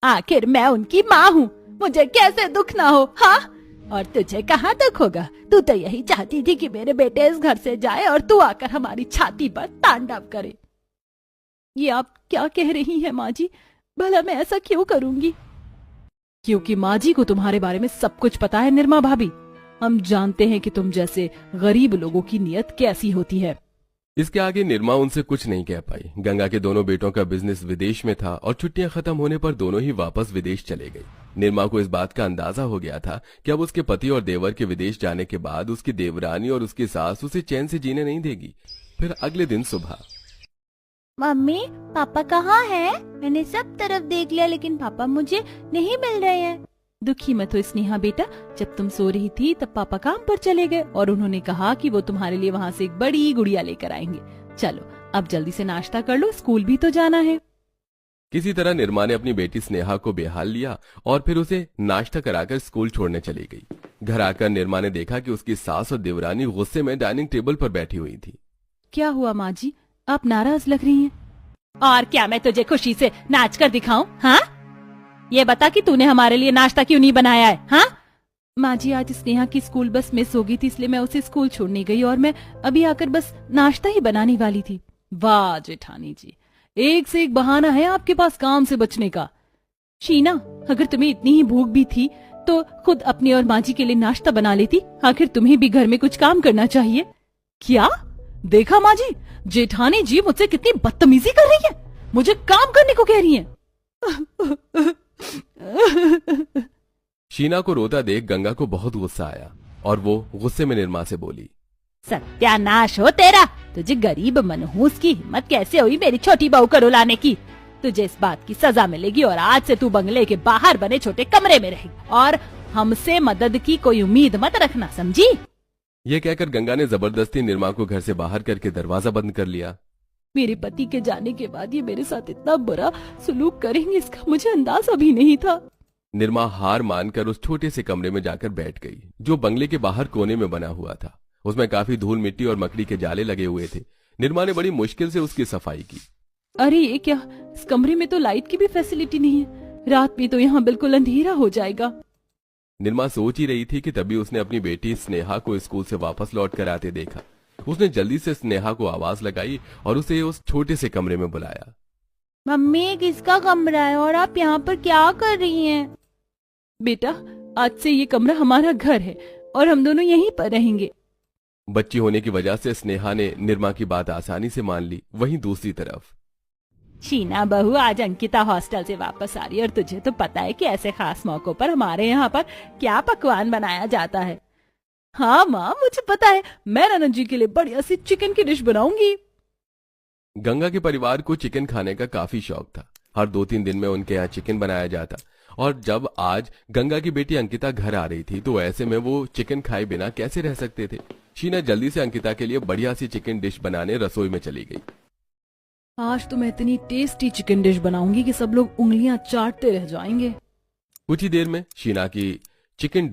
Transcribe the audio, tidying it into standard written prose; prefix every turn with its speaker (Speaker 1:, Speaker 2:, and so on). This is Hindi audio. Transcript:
Speaker 1: आखिर मैं उनकी माँ हूँ, मुझे कैसे दुख ना हो। हाँ, और तुझे कहाँ दुख होगा? तू तो यही चाहती थी कि मेरे बेटे इस घर से जाए और तू आकर हमारी छाती पर तांडव करे। ये आप क्या कह रही हैं माँ जी? भला मैं ऐसा क्यों करूंगी? क्योंकि माँ जी को तुम्हारे बारे में सब कुछ पता है निर्मा भाभी। हम जानते हैं कि तुम जैसे गरीब लोगों की नीयत कैसी होती है।
Speaker 2: इसके आगे निर्मा उनसे कुछ नहीं कह पाई। गंगा के दोनों बेटों का बिजनेस विदेश में था और छुट्टियां खत्म होने पर दोनों ही वापस विदेश चले गए। निर्मा को इस बात का अंदाजा हो गया था कि अब उसके पति और देवर के विदेश जाने के बाद उसकी देवरानी और उसकी सास उसे चैन से जीने नहीं देगी। फिर अगले दिन सुबह,
Speaker 1: मम्मी, पापा कहाँ हैं? मैंने सब तरफ देख लिया लेकिन पापा मुझे नहीं मिल रहे हैं। दुखी मत हो स्नेहा बेटा, जब तुम सो रही थी तब पापा काम पर चले गए और उन्होंने कहा कि वो तुम्हारे लिए वहाँ से एक बड़ी गुड़िया लेकर आएंगे। चलो अब जल्दी से नाश्ता कर लो, स्कूल भी तो जाना है।
Speaker 2: किसी तरह निर्मा ने अपनी बेटी स्नेहा को बेहाल लिया और फिर उसे नाश्ता कराकर स्कूल छोड़ने चली गई। घर आकर निर्मा ने देखा कि उसकी सास और देवरानी गुस्से में डाइनिंग टेबल पर बैठी हुई थी।
Speaker 1: क्या हुआ माँ जी, आप नाराज लग रही हैं? और क्या मैं तुझे खुशी से नाच कर दिखाऊं? हाँ, ये बता कि तूने हमारे लिए नाश्ता क्यों नहीं बनाया है? हाँ माँ जी, आज स्नेहा की स्कूल बस मिस हो गई थी, इसलिए मैं उसे स्कूल छोड़ने गई और मैं अभी आकर बस नाश्ता ही बनाने वाली थी। वाह जेठानी जी, एक से एक बहाना है आपके पास काम से बचने का। शीना, अगर तुम्हें इतनी ही भूख भी थी तो खुद अपने और माँ जी के लिए नाश्ता बना लेती। आखिर तुम्हें भी घर में कुछ काम करना चाहिए। क्या देखा माँ जी, जेठानी जी मुझसे कितनी बदतमीजी कर रही है, मुझे काम करने को कह रही हैं।
Speaker 2: शीना को रोता देख गंगा को बहुत गुस्सा आया और वो गुस्से में निर्मा से बोली,
Speaker 1: सत्यानाश हो तेरा, तुझे गरीब मनहूस की हिम्मत कैसे हुई मेरी छोटी बहू को रुलाने की? तुझे इस बात की सजा मिलेगी और आज से तू बंगले के बाहर बने छोटे कमरे में रहेगी और हमसे मदद की कोई उम्मीद मत रखना, समझी?
Speaker 2: ये कहकर गंगा ने जबरदस्ती निर्मा को घर से बाहर करके दरवाजा बंद कर लिया।
Speaker 1: मेरे पति के जाने के बाद ये मेरे साथ इतना बुरा सुलूक करेंगे इसका मुझे अंदाजा भी नहीं था।
Speaker 2: निर्मा हार मानकर उस छोटे से कमरे में जाकर बैठ गई जो बंगले के बाहर कोने में बना हुआ था। उसमें काफी धूल मिट्टी और मकड़ी के जाले लगे हुए थे। निर्मा ने बड़ी मुश्किल से उसकी सफाई की।
Speaker 1: अरे ये क्या, इस कमरे में तो लाइट की भी फैसिलिटी नहीं है, रात में तो यहाँ बिल्कुल अंधेरा हो जाएगा।
Speaker 2: निर्मा सोच ही रही थी कि तभी उसने अपनी बेटी स्नेहा को स्कूल से वापस लौट कर आते देखा। उसने जल्दी से स्नेहा को आवाज लगाई और उसे उस छोटे से कमरे में बुलाया।
Speaker 1: मम्मी, किसका कमरा है और आप यहाँ पर क्या कर रही हैं? बेटा, आज से ये कमरा हमारा घर है और हम दोनों यहीं पर रहेंगे।
Speaker 2: बच्ची होने की वजह से स्नेहा ने निर्मा की बात आसानी से मान ली। वहीं दूसरी तरफ,
Speaker 1: शीना बहू, आज अंकिता हॉस्टल से वापस आ रही है और तुझे तो पता है कि ऐसे खास मौकों पर हमारे यहाँ पर क्या पकवान बनाया जाता है। हाँ माँ, मुझे पता है, मैं ननद जी के लिए बढ़िया सी चिकन की डिश बनाऊंगी।
Speaker 2: गंगा के परिवार को चिकन खाने का काफी शौक था। हर 2-3 दिन में उनके यहाँ चिकन बनाया जाता और जब आज गंगा की बेटी अंकिता घर आ रही थी तो ऐसे में वो चिकन खाए बिना कैसे रह सकते थे। शीना जल्दी से अंकिता के लिए बढ़िया सी चिकन डिश बनाने रसोई में चली गई।
Speaker 1: आज तो मैं इतनी टेस्टी चिकन डिश बनाऊंगी कि सब लोग उंगलियां चाटते रह जाएंगे।
Speaker 2: कुछ ही देर में शीना की चिकन